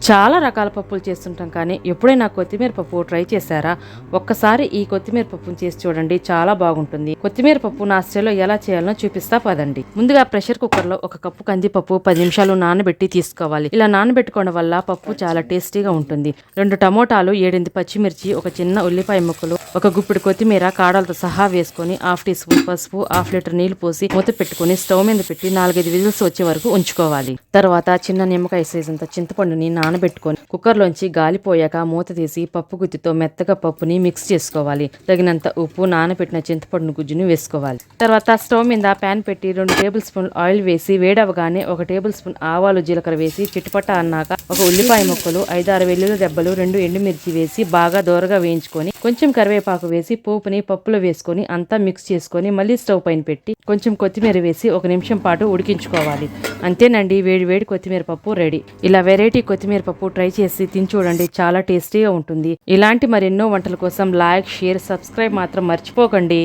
చాలా రకాల పప్పులు చేస్తుంటాం కానీ ఎప్పుడైనా కొత్తిమీర పప్పు ట్రై చేశారా? ఒక్కసారి ఈ కొత్తిమీర పప్పును చేసి చూడండి, చాలా బాగుంటుంది. కొత్తిమీర పప్పు నా స్టైల్లో ఎలా చేయాలో చూపిస్తా పదండి. ముందుగా ప్రెషర్ కుక్కర్లో 1 కప్పు కందిపప్పు 10 నిమిషాలు నానబెట్టి తీసుకోవాలి. ఇలా నానబెట్టుకోవడం వల్ల పప్పు చాలా టేస్టీగా ఉంటుంది. 2 టమోటాలు, 7 పచ్చిమిర్చి, ఒక చిన్న ఉల్లిపాయ ముక్కలు, 1 గుప్పిడి కొత్తిమీర కాడలతో సహా వేసుకొని 1/2 టీ స్పూన్ పసుపు, 1/2 లీటర్ నీళ్లు పోసి మూత పెట్టుకుని స్టవ్ మీద పెట్టి 4-5 విజిల్స్ వచ్చే వరకు ఉంచుకోవాలి. తర్వాత చిన్న నిమ్మకాయ సైజ్ అంత చింతపండుని నానబెట్టుకొని కుక్కర్లోంచి గాలిపోయాక మూత తీసి పప్పు గుత్తితో మెత్తగా పప్పుని మిక్స్ చేసుకోవాలి. తగినంత ఉప్పు, నానబెట్టిన చింతపండు గుజ్జుని వేసుకోవాలి. తర్వాత స్టవ్ మీద ప్యాన్ పెట్టి 2 టేబుల్ స్పూన్ ఆయిల్ వేసి వేడవగానే 1 టేబుల్ స్పూన్ ఆవాలు, జీలకర్ర వేసి చిటపట అన్నాక 1 ఉల్లిపాయ ముక్కలు, 5-6 వెల్లుల్లి రెబ్బలు, 2 ఎండుమిర్చి వేసి బాగా దోరగా వేయించుకొని కొంచెం కరివేపాకు వేసి పోపుని పప్పులో వేసుకొని అంతా మిక్స్ చేసుకొని మళ్ళీ స్టవ్ పైన పెట్టి కొంచెం కొత్తిమీర వేసి 1 నిమిషం పాటు ఉడికించుకోవాలి. అంతేనండి, వేడి వేడి కొత్తిమీర పప్పు రెడీ. ఇలా వెరైటీ కొత్తిమీర పప్పు ట్రై చేసి తిని చూడండి, చాలా టేస్టీగా ఉంటుంది. ఇలాంటి మరెన్నో వంటల కోసం లైక్, షేర్, సబ్స్క్రైబ్ మాత్రం మర్చిపోకండి.